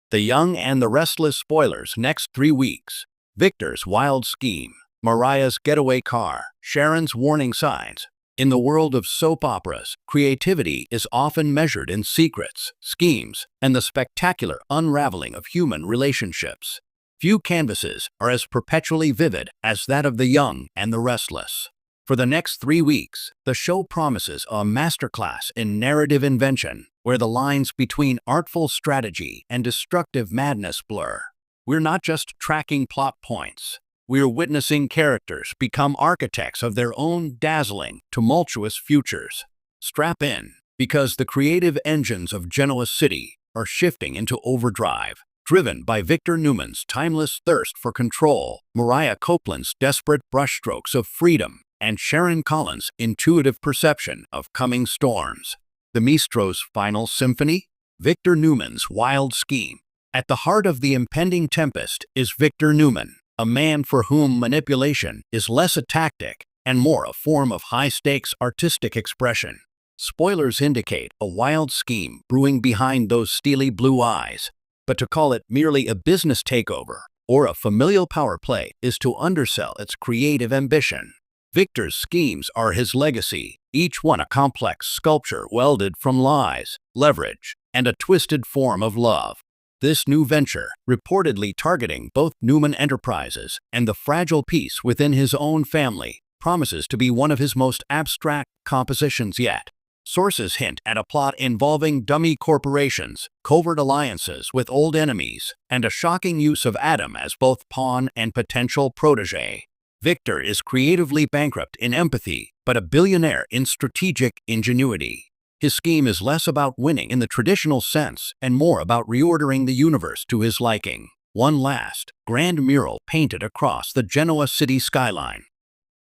The Young and the Restless spoilers next 3 weeks. Victor's wild scheme. Mariah's getaway car. Sharon's warning signs. In the world of soap operas, creativity is often measured in secrets, schemes, and the spectacular unraveling of human relationships. Few canvases are as perpetually vivid as that of The Young and the Restless. For the next 3 weeks, the show promises a masterclass in narrative invention, where the lines between artful strategy and destructive madness blur. We're not just tracking plot points. We're witnessing characters become architects of their own dazzling, tumultuous futures. Strap in, because the creative engines of Genoa City are shifting into overdrive. Driven by Victor Newman's timeless thirst for control, Mariah Copeland's desperate brushstrokes of freedom, and Sharon Collins' intuitive perception of coming storms. The Maestro's final symphony? Victor Newman's wild scheme. At the heart of the impending tempest is Victor Newman, a man for whom manipulation is less a tactic and more a form of high-stakes artistic expression. Spoilers indicate a wild scheme brewing behind those steely blue eyes, but to call it merely a business takeover or a familial power play is to undersell its creative ambition. Victor's schemes are his legacy, each one a complex sculpture welded from lies, leverage, and a twisted form of love. This new venture, reportedly targeting both Newman Enterprises and the fragile peace within his own family, promises to be one of his most abstract compositions yet. Sources hint at a plot involving dummy corporations, covert alliances with old enemies, and a shocking use of Adam as both pawn and potential protege. Victor is creatively bankrupt in empathy, but a billionaire in strategic ingenuity. His scheme is less about winning in the traditional sense and more about reordering the universe to his liking. One last, grand mural painted across the Genoa City skyline.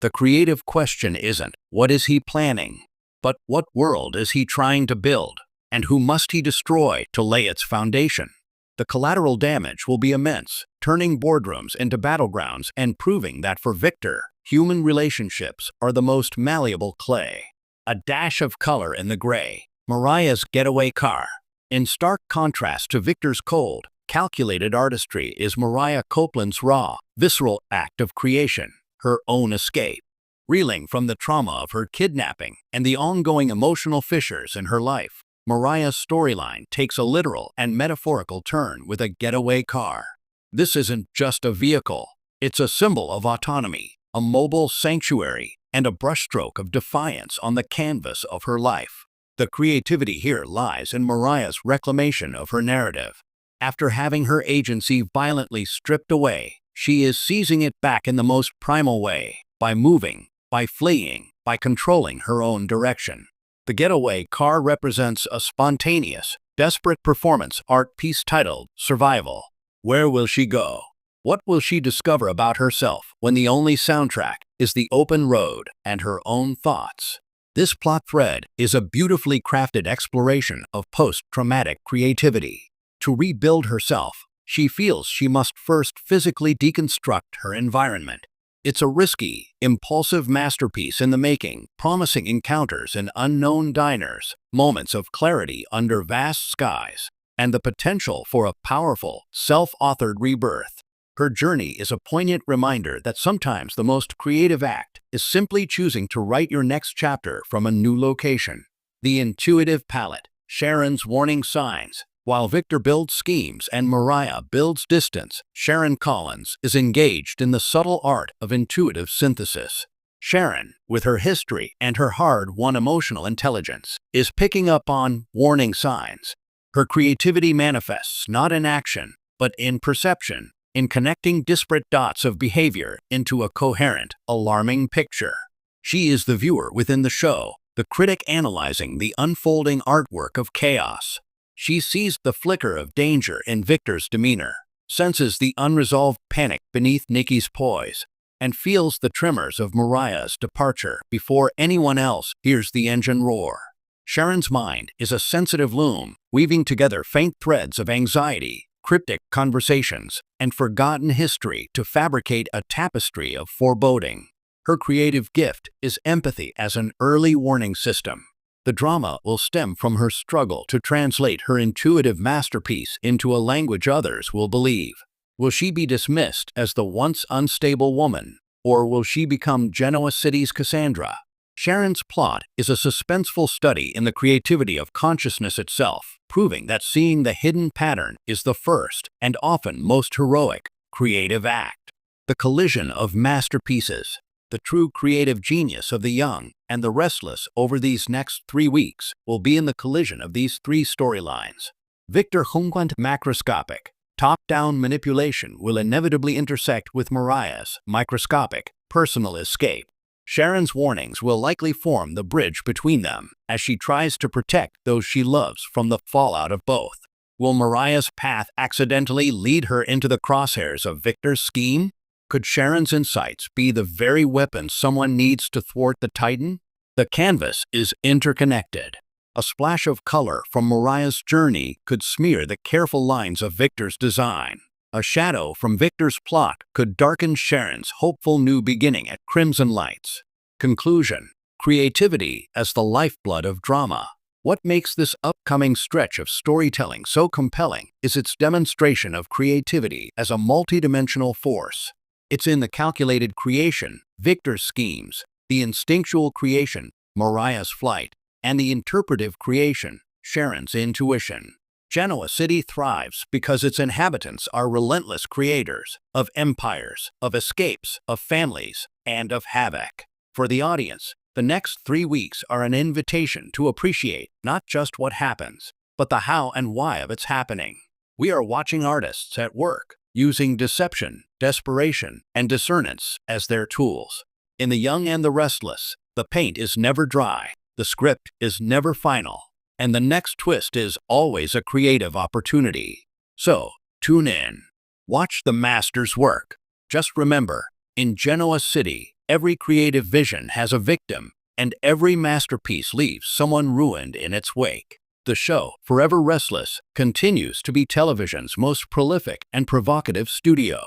The creative question isn't, what is he planning? But what world is he trying to build? And who must he destroy to lay its foundation? The collateral damage will be immense, turning boardrooms into battlegrounds and proving that for Victor, human relationships are the most malleable clay. A dash of color in the gray. Mariah's getaway car. In stark contrast to Victor's cold, calculated artistry is Mariah Copeland's raw, visceral act of creation, her own escape. Reeling from the trauma of her kidnapping and the ongoing emotional fissures in her life, Mariah's storyline takes a literal and metaphorical turn with a getaway car. This isn't just a vehicle, it's a symbol of autonomy, a mobile sanctuary, and a brushstroke of defiance on the canvas of her life. The creativity here lies in Mariah's reclamation of her narrative. After having her agency violently stripped away, she is seizing it back in the most primal way, by moving, by fleeing, by controlling her own direction. The getaway car represents a spontaneous, desperate performance art piece titled Survival. Where will she go? What will she discover about herself when the only soundtrack is the open road and her own thoughts? This plot thread is a beautifully crafted exploration of post-traumatic creativity. To rebuild herself, she feels she must first physically deconstruct her environment. It's a risky, impulsive masterpiece in the making, promising encounters in unknown diners, moments of clarity under vast skies, and the potential for a powerful, self-authored rebirth. Her journey is a poignant reminder that sometimes the most creative act is simply choosing to write your next chapter from a new location. The intuitive palette, Sharon's warning signs. While Victor builds schemes and Mariah builds distance, Sharon Collins is engaged in the subtle art of intuitive synthesis. Sharon, with her history and her hard-won emotional intelligence, is picking up on warning signs. Her creativity manifests not in action, but in perception, in connecting disparate dots of behavior into a coherent, alarming picture. She is the viewer within the show, the critic analyzing the unfolding artwork of chaos. She sees the flicker of danger in Victor's demeanor, senses the unresolved panic beneath Nikki's poise, and feels the tremors of Mariah's departure before anyone else hears the engine roar. Sharon's mind is a sensitive loom, weaving together faint threads of anxiety, cryptic conversations, and forgotten history to fabricate a tapestry of foreboding. Her creative gift is empathy as an early warning system. The drama will stem from her struggle to translate her intuitive masterpiece into a language others will believe. Will she be dismissed as the once unstable woman, or will she become Genoa City's Cassandra? Sharon's plot is a suspenseful study in the creativity of consciousness itself, proving that seeing the hidden pattern is the first, and often most heroic, creative act. The collision of masterpieces, the true creative genius of the young and the restless over these next 3 weeks will be in the collision of these 3 storylines. Victor Hongquant macroscopic, top-down manipulation will inevitably intersect with Mariah's microscopic, personal escape. Sharon's warnings will likely form the bridge between them as she tries to protect those she loves from the fallout of both. Will Mariah's path accidentally lead her into the crosshairs of Victor's scheme? Could Sharon's insights be the very weapon someone needs to thwart the Titan? The canvas is interconnected. A splash of color from Mariah's journey could smear the careful lines of Victor's design. A shadow from Victor's plot could darken Sharon's hopeful new beginning at Crimson Lights. Conclusion: creativity as the lifeblood of drama. What makes this upcoming stretch of storytelling so compelling is its demonstration of creativity as a multidimensional force. It's in the calculated creation, Victor's schemes, the instinctual creation, Mariah's flight, and the interpretive creation, Sharon's intuition. Genoa City thrives because its inhabitants are relentless creators of empires, of escapes, of families, and of havoc. For the audience, the next 3 weeks are an invitation to appreciate not just what happens, but the how and why of its happening. We are watching artists at work, using deception, desperation, and dissonance as their tools. In The Young and the Restless, the paint is never dry, the script is never final, and the next twist is always a creative opportunity. So, tune in. Watch the masters work. Just remember, in Genoa City, every creative vision has a victim, and every masterpiece leaves someone ruined in its wake. The show, Forever Restless, continues to be television's most prolific and provocative studio.